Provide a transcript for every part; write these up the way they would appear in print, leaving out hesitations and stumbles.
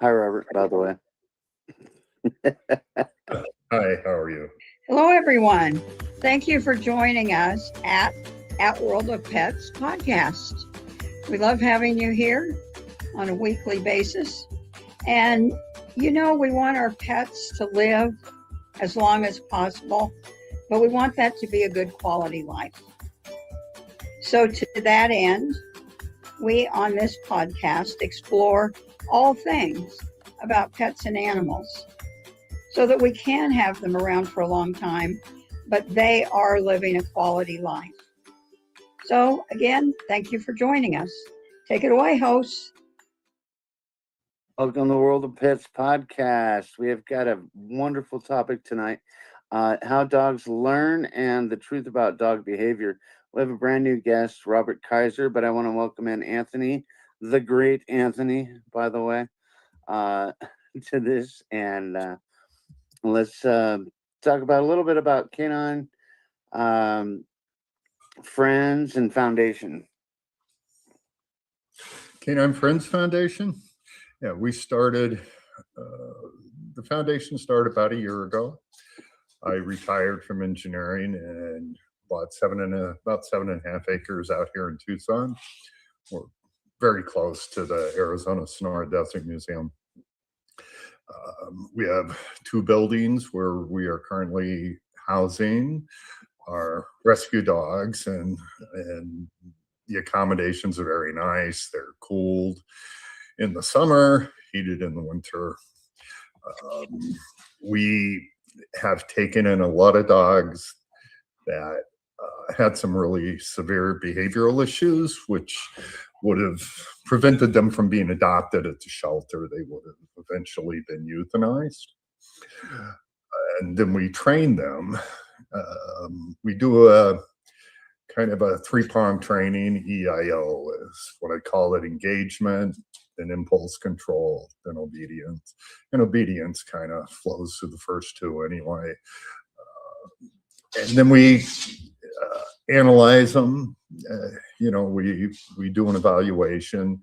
Hi, Robert, by the way. Hi, how are you? Hello, everyone. Thank you for joining us at World of Pets podcast. We love having you here on a weekly basis. And we want our pets to live as long as possible, but we want that to be a good quality life. So, to that end, we on this podcast explore all things about pets and animals so that we can have them around for a long time, but they are living a quality life. So, again, thank you for joining us. Take it away, hosts. Welcome to the World of Pets podcast. We have got a wonderful topic tonight, how dogs learn and the truth about dog behavior. We have a brand new guest, Robert Kaizer, but I want to welcome in Anthony, the great Anthony, by the way, to this. And let's talk about a little bit about Canine Friends and Foundation. Canine Friends Foundation? Yeah, we started, the foundation started about a year ago. I retired from engineering and bought about 7.5 acres out here in Tucson. We're very close to the Arizona Sonora Desert Museum. We have 2 buildings where we are currently housing our rescue dogs, and the accommodations are very nice. They're cooled in the summer, heated in the winter. We have taken in a lot of dogs that had some really severe behavioral issues, which would have prevented them from being adopted at the shelter. They would have eventually been euthanized. And then we train them. We do a kind of a 3-pronged training. EIO is what I call it: engagement, then impulse control, then obedience. And obedience kind of flows through the first 2 anyway. And then we analyze them. We do an evaluation,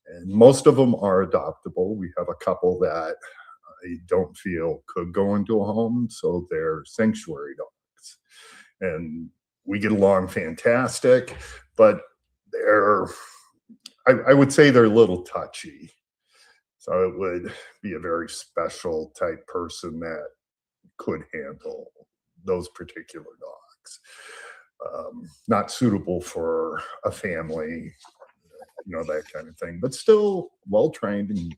and most of them are adoptable. We have a couple that I don't feel could go into a home, so they're sanctuary dogs. And we get along fantastic, but I would say they're a little touchy. So it would be a very special type person that could handle those particular dogs. Not suitable for a family, that kind of thing, but still well trained and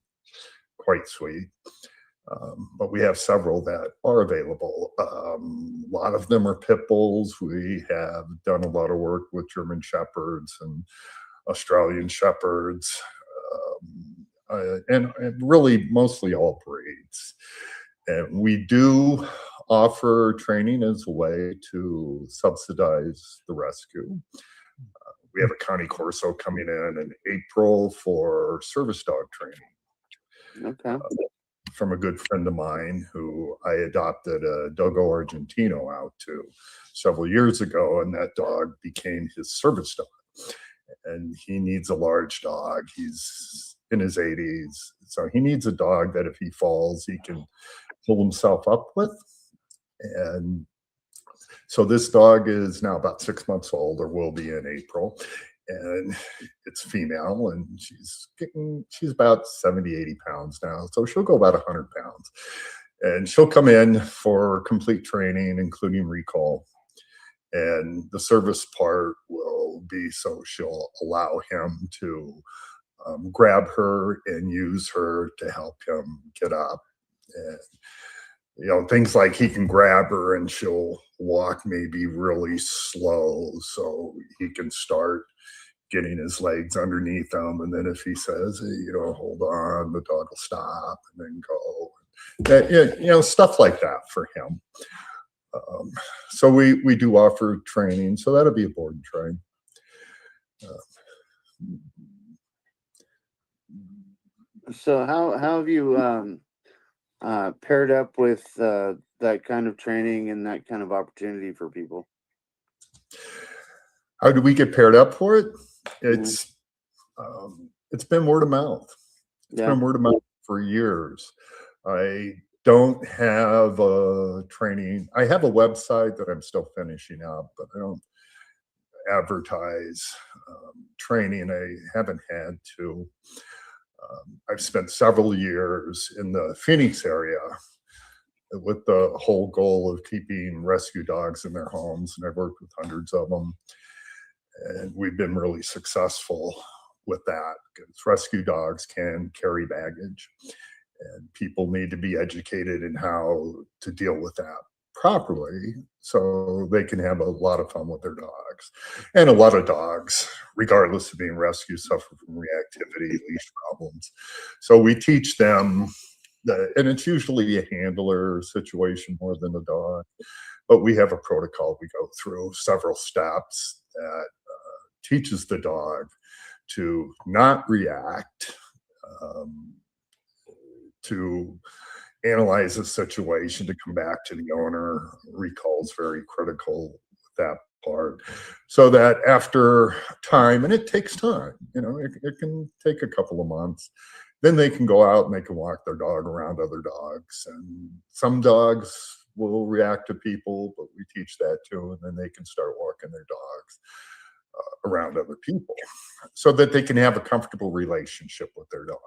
quite sweet. But we have several that are available. A lot of them are pit bulls. We have done a lot of work with German Shepherds and Australian Shepherds, and really mostly all breeds. And we do offer training as a way to subsidize the rescue. We have a county corso coming in April for service dog training. Okay. From a good friend of mine who I adopted a Dogo Argentino out to several years ago, and that dog became his service dog. And he needs a large dog. He's in his 80s, so he needs a dog that if he falls, he can pull himself up with. And so this dog is now about 6 months old, or will be in April. And it's female, and she's about 70, 80 pounds now. So she'll go about 100 pounds. And she'll come in for complete training, including recall. And the service part will be so she'll allow him to grab her and use her to help him get up. And things like he can grab her and she'll walk maybe really slow so he can start getting his legs underneath him. And then if he says, hold on, the dog will stop and then go. Stuff like that for him. So we do offer training. So that'll be a board and train. So how have you paired up with that kind of training and that kind of opportunity for people? How do we get paired up for it? It's been word of mouth. It's been word of mouth for years. I don't have a training. I have a website that I'm still finishing up, but I don't advertise training. I haven't had to. I've spent several years in the Phoenix area with the whole goal of keeping rescue dogs in their homes, and I've worked with hundreds of them, and we've been really successful with that because rescue dogs can carry baggage, and people need to be educated in how to deal with that properly so they can have a lot of fun with their dogs. And a lot of dogs, regardless of being rescued, suffer from reactivity, leash problems. So we teach them and it's usually a handler situation more than a dog, but we have a protocol we go through, several steps that teaches the dog to not react, to analyze the situation, to come back to the owner. Recall is very critical with that part, so that after time, and it takes time, it can take a couple of months, then they can go out and they can walk their dog around other dogs. And some dogs will react to people, but we teach that too, and then they can start walking their dogs around other people so that they can have a comfortable relationship with their dog.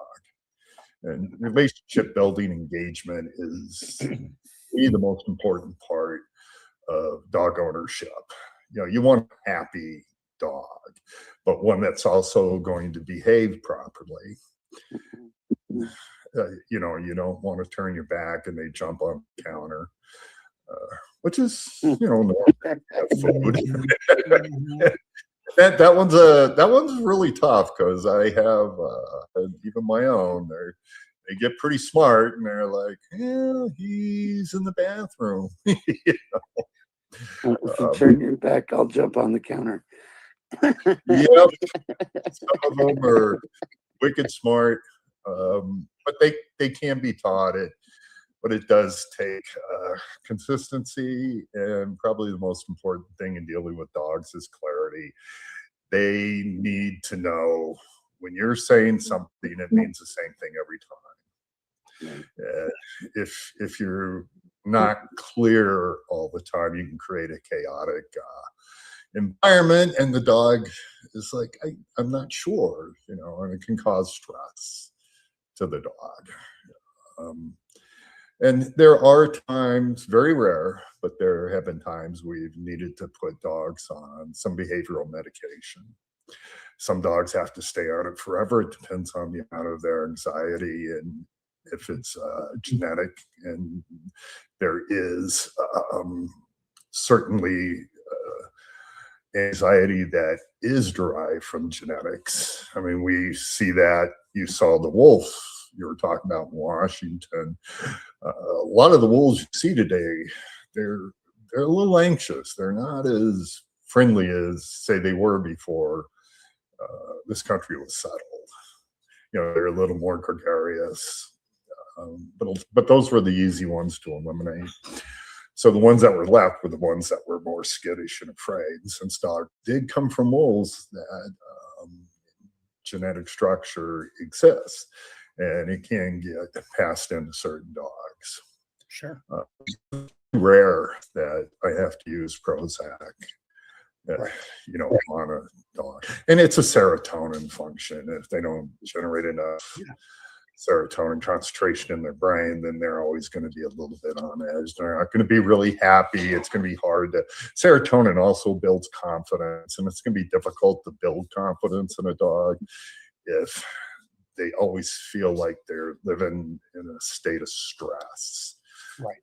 And relationship building engagement is the most important part of dog ownership. You want a happy dog, but one that's also going to behave properly. You don't want to turn your back and they jump on the counter, which is, normal food. That one's really tough because I have even my own. They get pretty smart and they're like, yeah, he's in the bathroom. If you turn your back, I'll jump on the counter. Yep. Some of them are wicked smart, but they can be taught it. But it does take consistency, and probably the most important thing in dealing with dogs is clarity. They need to know when you're saying something, it means the same thing every time. If you're not clear all the time, you can create a chaotic environment, and the dog is like, I'm not sure, and it can cause stress to the dog. And there are times, very rare, but there have been times we've needed to put dogs on some behavioral medication. Some dogs have to stay on it forever. It depends on the amount of their anxiety and if it's genetic. And there is certainly anxiety that is derived from genetics. I mean, we see that. You saw the wolf you were talking about in Washington. A lot of the wolves you see today, they're a little anxious. They're not as friendly as, say, they were before this country was settled. They're a little more gregarious. But those were the easy ones to eliminate. So the ones that were left were the ones that were more skittish and afraid. And since dogs did come from wolves, that genetic structure exists, and it can get passed into certain dogs. Sure. Rare that I have to use Prozac, Right. On a dog. And it's a serotonin function. If they don't generate enough serotonin concentration in their brain, then they're always going to be a little bit on edge. They're not going to be really happy. It's going to be hard to. Serotonin also builds confidence, and it's going to be difficult to build confidence in a dog if they always feel like they're living in a state of stress. Right.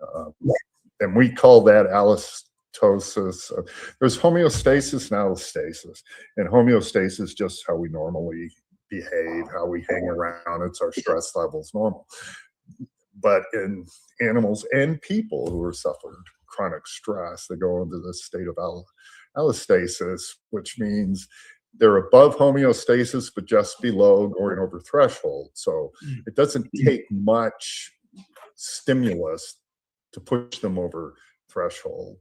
And we call that allostosis. There's homeostasis and allostasis. And homeostasis is just how we normally behave, how we hang around. It's our stress levels normal. But in animals and people who are suffered chronic stress, they go into this state of allostasis, which means they're above homeostasis, but just below, going over threshold. So it doesn't take much stimulus to push them over threshold.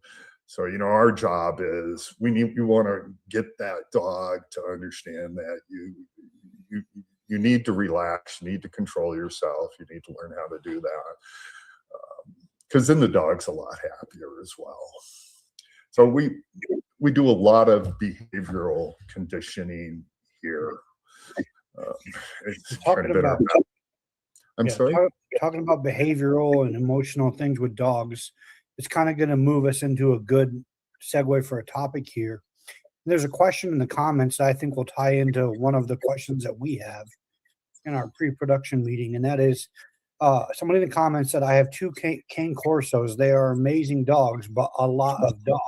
So, our job is we want to get that dog to understand that you you need to relax, you need to control yourself, you need to learn how to do that. Because then the dog's a lot happier as well. So we do a lot of behavioral conditioning here. It's kind of been our I'm sorry? Talking about behavioral and emotional things with dogs, it's kind of going to move us into a good segue for a topic here. There's a question in the comments that I think will tie into one of the questions that we have in our pre-production meeting, and that is somebody in the comments said, I have two cane corsos. They are amazing dogs, but a lot of dog.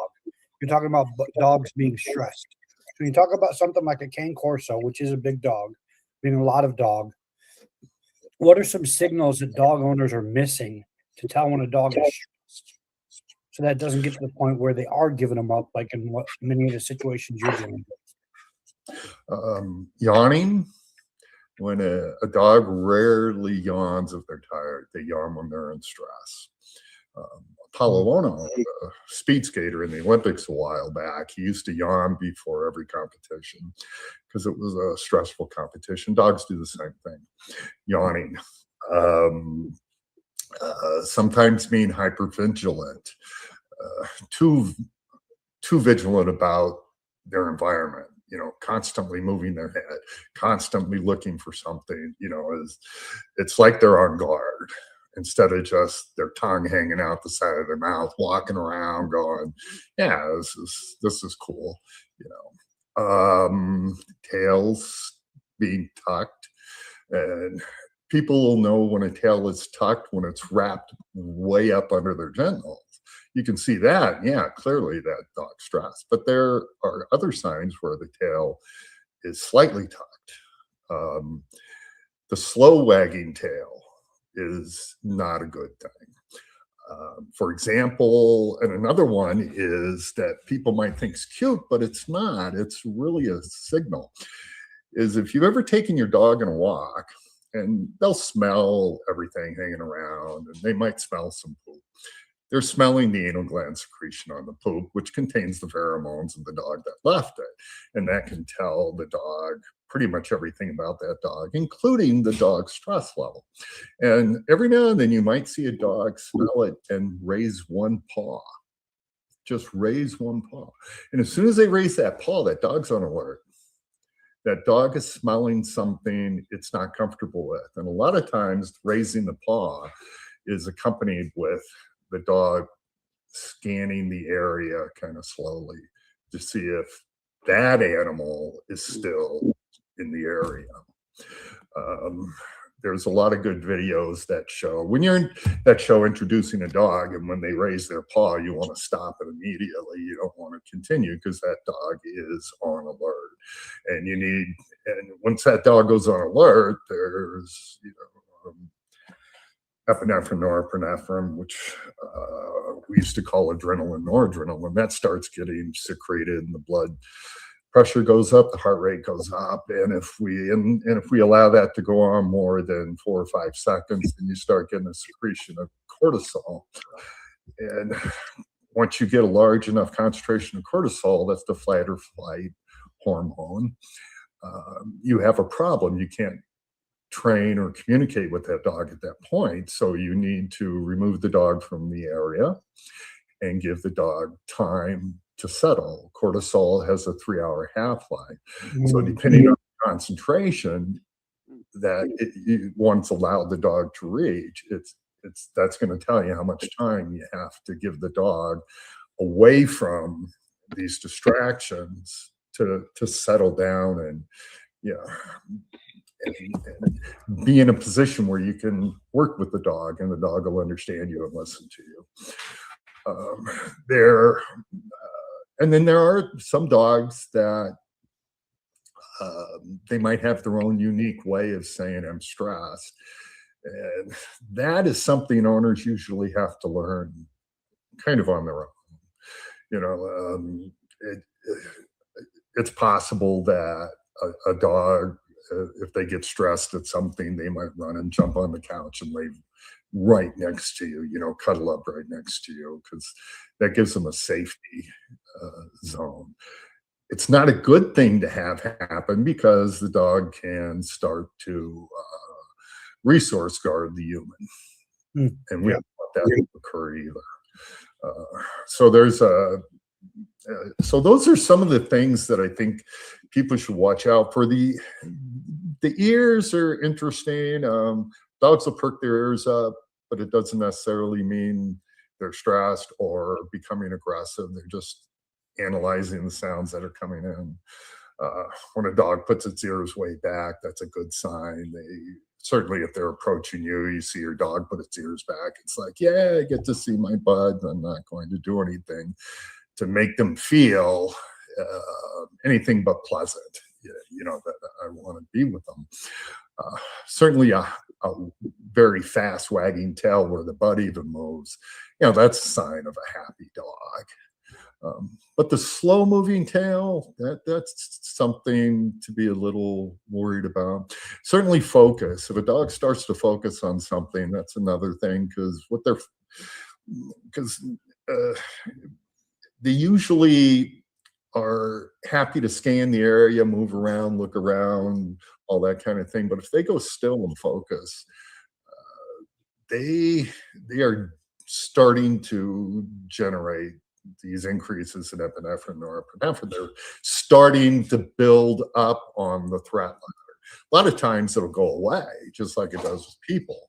You're talking about dogs being stressed. So when you talk about something like a cane corso, which is a big dog, being a lot of dog, what are some signals that dog owners are missing to tell when a dog is stressed, so that doesn't get to the point where they are giving them up, like in what many of the situations you're dealing with? Yawning. When a dog rarely yawns if they're tired, they yawn when they're in stress. Paulo Ono, a speed skater in the Olympics a while back, he used to yawn before every competition because it was a stressful competition. Dogs do the same thing, yawning. Sometimes being hypervigilant, too vigilant about their environment. Constantly moving their head, constantly looking for something. It's like they're on guard, instead of just their tongue hanging out the side of their mouth, walking around going, yeah, this is cool. Tails being tucked, and people will know when a tail is tucked when it's wrapped way up under their genitals. You can see that, yeah, clearly that dog's stressed. But there are other signs where the tail is slightly tucked. The slow wagging tail is not a good thing. For example, and another one is that people might think is cute, but it's not. It's really a signal. Is if you've ever taken your dog on a walk, and they'll smell everything hanging around, and they might smell some poop. They're smelling the anal gland secretion on the poop, which contains the pheromones of the dog that left it. And that can tell the dog pretty much everything about that dog, including the dog's stress level. And every now and then you might see a dog smell it and raise one paw. Just raise one paw. And as soon as they raise that paw, that dog's on alert. That dog is smelling something it's not comfortable with. And a lot of times raising the paw is accompanied with the dog scanning the area kind of slowly to see if that animal is still in the area. There's a lot of good videos that show when you're in that show introducing a dog, and when they raise their paw, you want to stop it immediately. You don't want to continue because that dog is on alert, and and once that dog goes on alert, there's epinephrine, norepinephrine, which we used to call adrenaline, noradrenaline. That starts getting secreted, and the blood pressure goes up, the heart rate goes up, and if we allow that to go on more than 4 or 5 seconds, then you start getting a secretion of cortisol. And once you get a large enough concentration of cortisol, that's the fight or flight hormone, you have a problem. You can't train or communicate with that dog at that point. So you need to remove the dog from the area and give the dog time to settle. Cortisol has a 3-hour half-life. So depending on the concentration that once allowed the dog to reach, that's going to tell you how much time you have to give the dog away from these distractions to settle down and and be in a position where you can work with the dog, and the dog will understand you and listen to you. And then there are some dogs that they might have their own unique way of saying I'm stressed. And that is something owners usually have to learn kind of on their own. It's possible that a dog, if they get stressed at something, they might run and jump on the couch and lay right next to you, cuddle up right next to you, because that gives them a safety zone. it's not a good thing to have happen because the dog can start to resource guard the human, and we Yeah. don't want that to occur either. So there's a so those are some of the things that I think people should watch out for. The ears are interesting. Dogs will perk their ears up, but it doesn't necessarily mean they're stressed or becoming aggressive. They're just analyzing the sounds that are coming in. When a dog puts its ears way back, that's a good sign. They certainly, if they're approaching you, you see your dog put its ears back. It's like, yeah, I get to see my bud. I'm not going to do anything to make them feel anything but pleasant. That I want to be with them. Certainly, a very fast wagging tail where the butt even moves, that's a sign of a happy dog. But the slow moving tail, that's something to be a little worried about. Certainly focus. If a dog starts to focus on something, that's another thing, because they usually are happy to scan the area, move around, look around, all that kind of thing. But if they go still and focus, they are starting to generate these increases in epinephrine or norepinephrine. They're starting to build up on the threat ladder. A lot of times it'll go away, just like it does with people.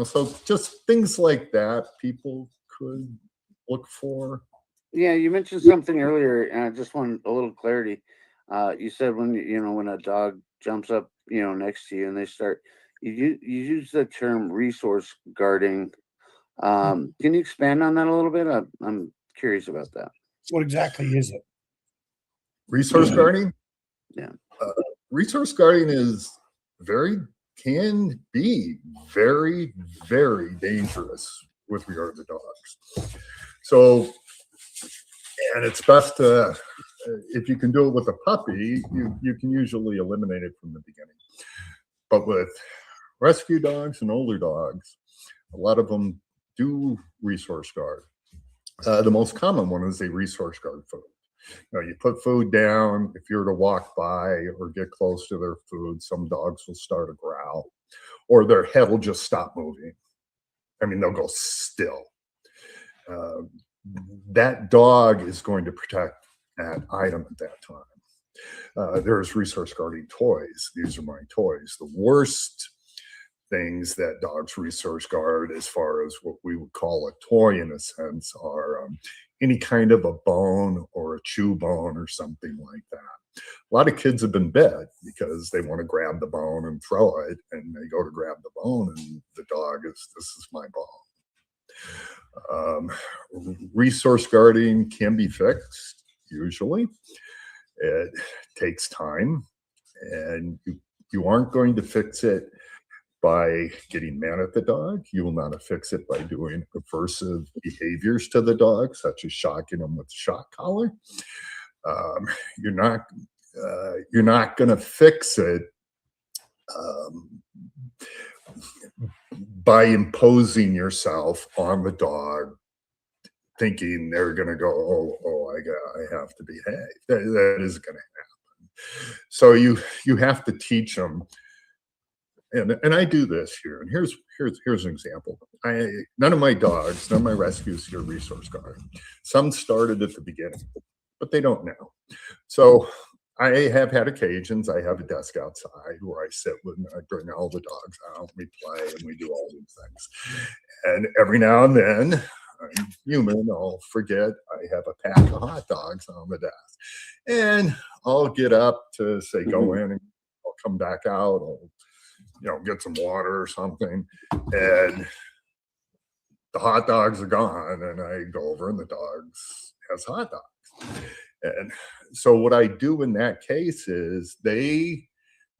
So just things like that people could look for. Yeah, you mentioned something earlier, and I just want a little clarity. You said when a dog jumps up, next to you, and they start, you use the term resource guarding. Can you expand on that a little bit? I'm curious about that. What exactly is it? Resource guarding? Yeah. Resource guarding can be very, very dangerous with regard to dogs. So, and it's best to, if you can do it with a puppy, you can usually eliminate it from the beginning. But with rescue dogs and older dogs, a lot of them do resource guard. The most common one is they resource guard food. You put food down. If you're to walk by or get close to their food, some dogs will start to growl, or their head will just stop moving. I mean, they'll go still. That dog is going to protect that item at that time. There's resource guarding toys. These are my toys. The worst things that dogs resource guard, as far as what we would call a toy in a sense, are any kind of a bone or a chew bone or something like that. A lot of kids have been bit because they want to grab the bone and throw it, and they go to grab the bone, and the dog is, this is my bone. Resource guarding can be fixed, usually. It takes time, and you aren't going to fix it by getting mad at the dog. You will not fix it by doing aversive behaviors to the dog, such as shocking them with a shock collar. You're not going to fix it by imposing yourself on the dog, thinking they're going to go, I have to behave. That isn't going to happen. So you have to teach them. And I do this here, and here's an example. None of my dogs, none of my rescues here resource guard. Some started at the beginning, but they don't now. So I have had occasions. I have a desk outside where I sit with, I bring all the dogs out, we play, and we do all these things. And every now and then, I'm human, I'll forget I have a pack of hot dogs on the desk. And I'll get up to say, go in, and I'll come back out. I'll get some water or something, and the hot dogs are gone, and I go over and the dogs has hot dogs. And so what I do in that case is they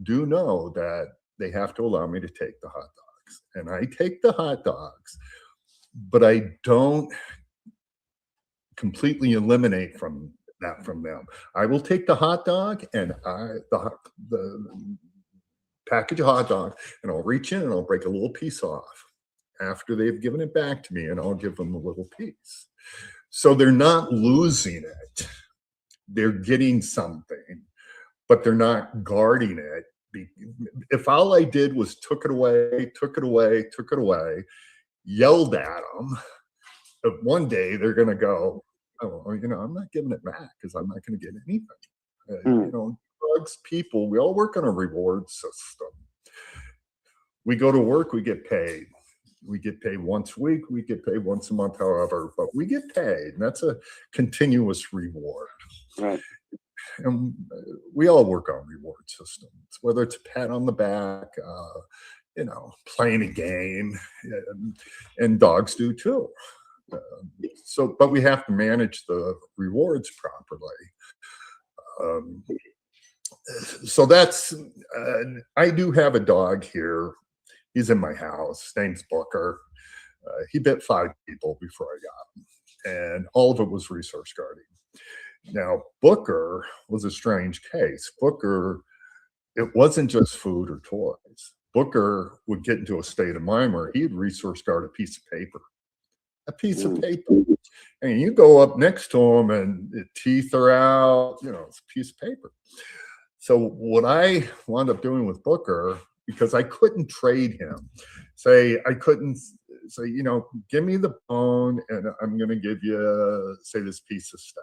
do know that they have to allow me to take the hot dogs, and I take the hot dogs, but I don't completely eliminate from them. I will take the hot dog and the package of hot dog, and I'll reach in and I'll break a little piece off after they've given it back to me, and I'll give them a little piece. So they're not losing it. They're getting something, but they're not guarding it. If all I did was took it away, yelled at them, one day they're going to go, oh, well, I'm not giving it back because I'm not going to get anything. Drugs, people, we all work on a reward system. We go to work, we get paid. We get paid once a week, we get paid once a month, however, but we get paid. And that's a continuous reward. Right. And we all work on reward systems, whether it's a pat on the back, playing a game, and dogs do too. But we have to manage the rewards properly. So that's, I do have a dog here. He's in my house. His name's Booker. He bit 5 people before I got him, and all of it was resource guarding. Now, Booker was a strange case. Booker, it wasn't just food or toys. Booker would get into a state of mind where he'd resource guard a piece of paper. And you go up next to him and the teeth are out, it's a piece of paper. So what I wound up doing with Booker, because I couldn't trade him, I couldn't say, give me the bone and I'm going to give you, say, this piece of steak.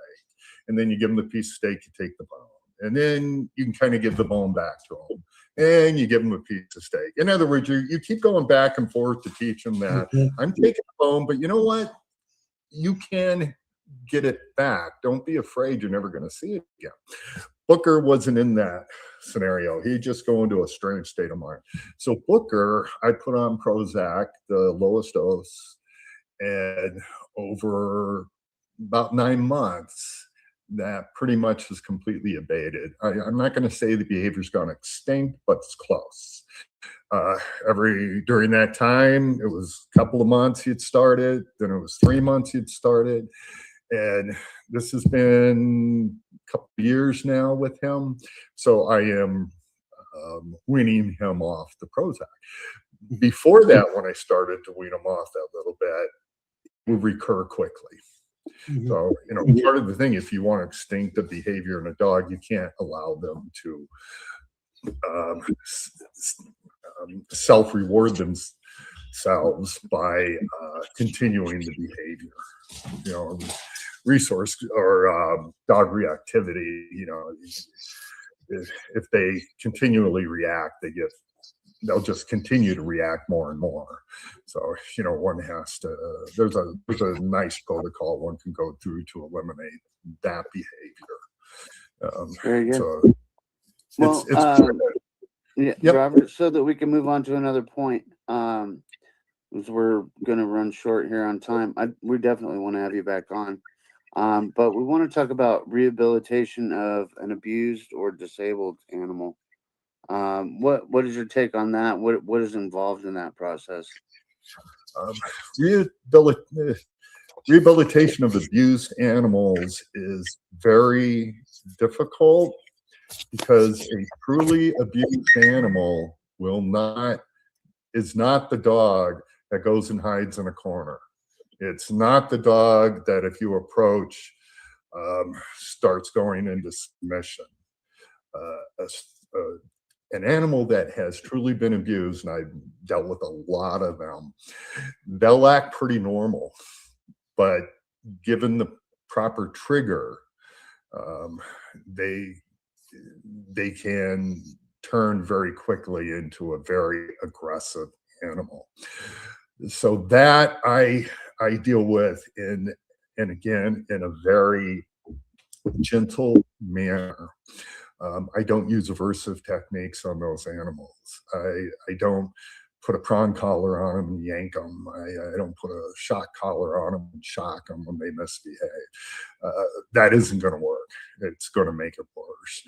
And then you give him the piece of steak, you take the bone. And then you can kind of give the bone back to him. And you give him a piece of steak. In other words, you keep going back and forth to teach him that I'm taking the bone, but you know what? You can get it back. Don't be afraid. You're never going to see it again. Booker wasn't in that scenario. He'd just go into a strange state of mind. So Booker, I put on Prozac, the lowest dose, and over about 9 months, that pretty much is completely abated. I'm not going to say the behavior's gone extinct, but it's close. During that time, it was a couple of months he'd started, then it was 3 months he'd started, and this has been a couple of years now with him. So I am weaning him off the Prozac. Before that, when I started to wean him off that little bit, it would recur quickly. So, part of the thing, if you want to extinct the behavior in a dog, you can't allow them to self-reward themselves by continuing the behavior. Resource or dog reactivity, if they continually react, they'll just continue to react more and more. So, one has to, there's a nice protocol one can go through to eliminate that behavior. Very good. So well, yep. Robert, so that we can move on to another point, because we're going to run short here on time. We definitely want to have you back on. But we want to talk about rehabilitation of an abused or disabled animal. What is your take on that? What is involved in that process? Rehabilitation of abused animals is very difficult because a truly abused animal is not the dog that goes and hides in a corner. It's not the dog that, if you approach, starts going into submission. An animal that has truly been abused, and I've dealt with a lot of them, they'll act pretty normal, but given the proper trigger, they can turn very quickly into a very aggressive animal. So that I deal with and again in a very gentle manner. I don't use aversive techniques on those animals. I don't put a prong collar on them and yank them. I don't put a shock collar on them and shock them when they misbehave. That isn't going to work. It's going to make it worse.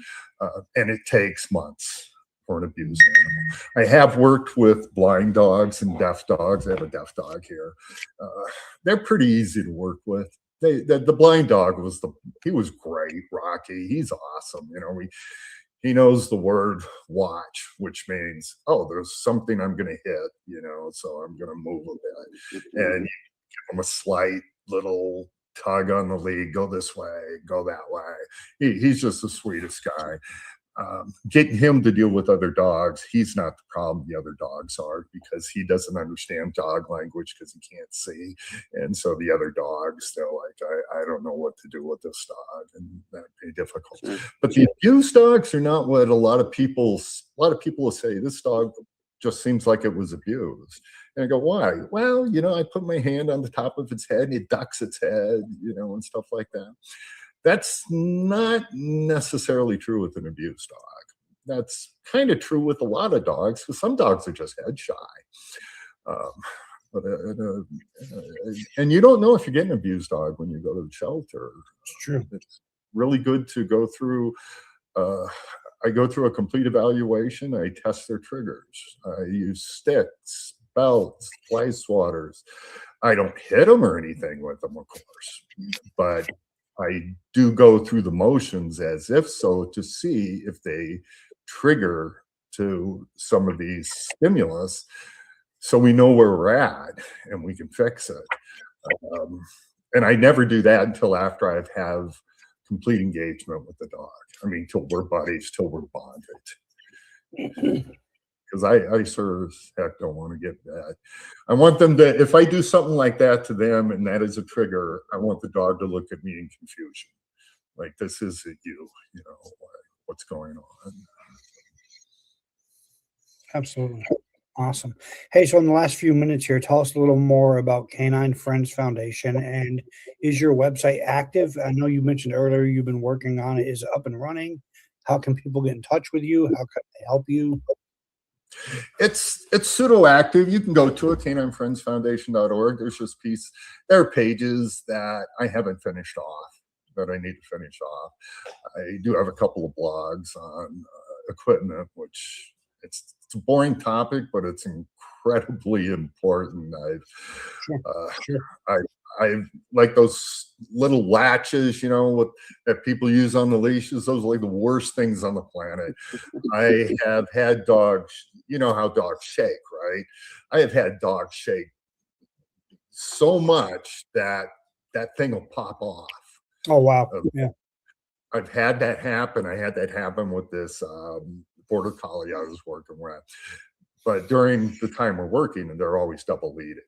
And it takes months for an abused animal. I have worked with blind dogs and deaf dogs. I have a deaf dog here. They're pretty easy to work with. The blind dog he was great, Rocky. He's awesome. He knows the word watch, which means, oh, there's something I'm going to hit, so I'm going to move a bit. And you give him a slight little tug on the lead, go this way, go that way. He's just the sweetest guy. Getting him to deal with other dogs, he's not the problem. The other dogs are, because he doesn't understand dog language because he can't see. And so the other dogs, they're like, I don't know what to do with this dog, and that'd be difficult. Sure. But the abused dogs are not what a lot of people will say. This dog just seems like it was abused. And I go, why? Well, I put my hand on the top of its head and it ducks its head, and stuff like that. That's not necessarily true with an abused dog. That's kind of true with a lot of dogs, because some dogs are just head shy. And you don't know if you're getting an abused dog when you go to the shelter. It's true. It's really good to go through. I go through a complete evaluation. I test their triggers. I use sticks, belts, fly swatters. I don't hit them or anything with them, of course, but I do go through the motions as if so, to see if they trigger to some of these stimulus, so we know where we're at and we can fix it. And I never do that until after I have complete engagement with the dog. I mean, till we're buddies, till we're bonded. Because I sure as heck don't want to get that. I want them to, if I do something like that to them and that is a trigger, I want the dog to look at me in confusion. Like, this isn't you, what's going on. Absolutely. Awesome. Hey, so in the last few minutes here, tell us a little more about Canine Friends Foundation, and is your website active? I know you mentioned earlier you've been working on it. Is it up and running? How can people get in touch with you? How can they help you? It's pseudo active. You can go to it, caninefriendsfoundation.org. There are pages that I haven't finished off, that I need to finish off. I do have a couple of blogs on equipment, which it's a boring topic, but it's incredibly important. I like those little latches, that people use on the leashes. Those are like the worst things on the planet. I have had dogs, you know how dogs shake, right? I have had dogs shake so much that thing will pop off. Oh, wow. Yeah. I've had that happen. I had that happen with this border collie I was working with. But during the time we're working, and they're always double leaded,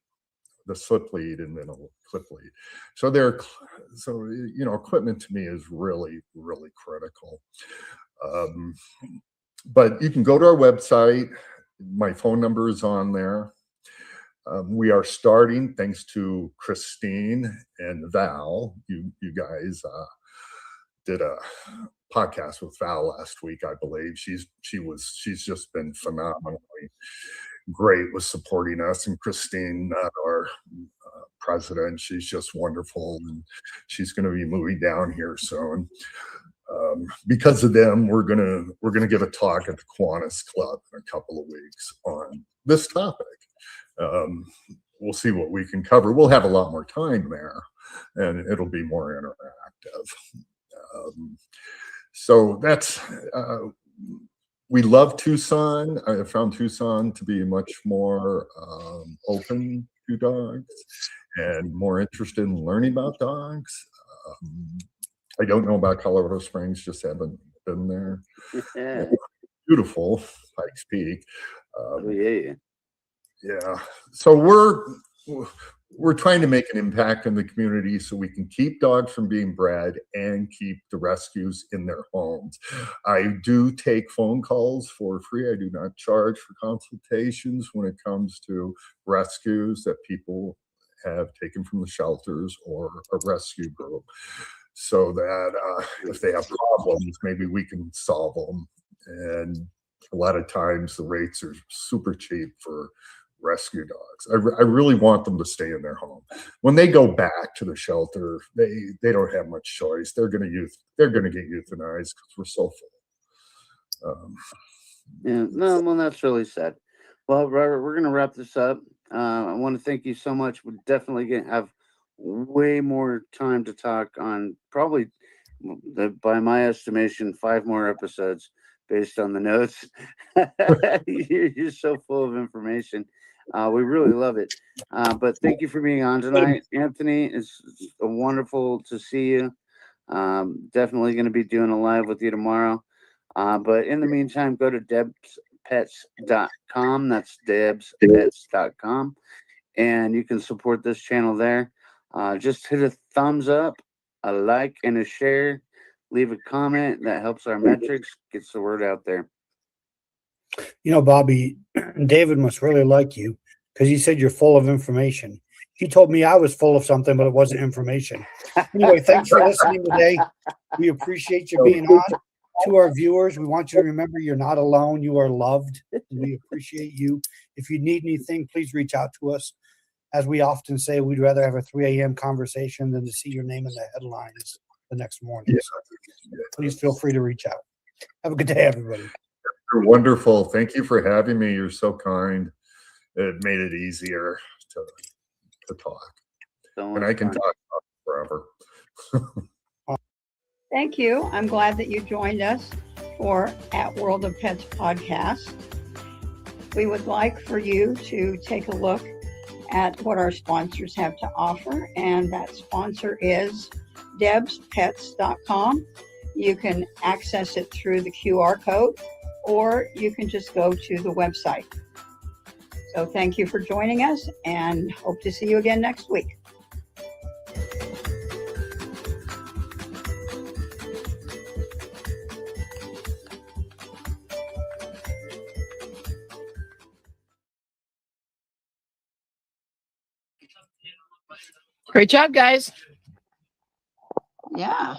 the slip lead and then a clip lead. So equipment to me is really, really critical. But you can go to our website. My phone number is on there. We are starting, thanks to Christine and Val. You guys did a podcast with Val last week, I believe. She's just been phenomenally great with supporting us. And Christine, our president, she's just wonderful, and she's going to be moving down here soon. Because of them, we're gonna give a talk at the Kiwanis Club in a couple of weeks on this topic. We'll see what we can cover. We'll have a lot more time there, and it'll be more interactive. So that's we love Tucson. I found Tucson to be much more open to dogs and more interested in learning about dogs. I don't know about Colorado Springs, just haven't been there. Yeah. Beautiful, Pikes Peak. Yeah. Yeah. So we're trying to make an impact in the community so we can keep dogs from being bred and keep the rescues in their homes. I do take phone calls for free. I do not charge for consultations when it comes to rescues that people have taken from the shelters or a rescue group, so that if they have problems, maybe we can solve them. And a lot of times the rates are super cheap for rescue dogs. I really want them to stay in their home. When they go back to the shelter, they don't have much choice. They're going to get euthanized because we're so full. Yeah, no, well, that's really sad. Well, Robert, we're going to wrap this up. I want to thank you so much. We're definitely going to have way more time to talk on, probably, by my estimation, 5 more episodes based on the notes. You're so full of information. We really love it. But thank you for being on tonight, Anthony. It's wonderful to see you. Definitely going to be doing a live with you tomorrow. But in the meantime, go to debspets.com. That's debspets.com. And you can support this channel there. Just hit a thumbs up, a like, and a share. Leave a comment. That helps our metrics, gets the word out there. You know, Bobby, David must really like you because he said you're full of information. He told me I was full of something, but it wasn't information. Anyway, thanks for listening today. We appreciate you being on. To our viewers, we want you to remember you're not alone. You are loved. We appreciate you. If you need anything, please reach out to us. As we often say, we'd rather have a 3 a.m. conversation than to see your name in the headlines the next morning. Yeah. So please feel free to reach out. Have a good day, everybody. You're wonderful. Thank you for having me. You're so kind. It made it easier to talk. So And I can fun. talk forever. Thank you. I'm glad that you joined us for At World of Pets podcast. We would like for you to take a look at what our sponsors have to offer, and that sponsor is debspets.com. You can access it through the QR code, or you can just go to the website. So thank you for joining us, and hope to see you again next week. Great job, guys. Yeah.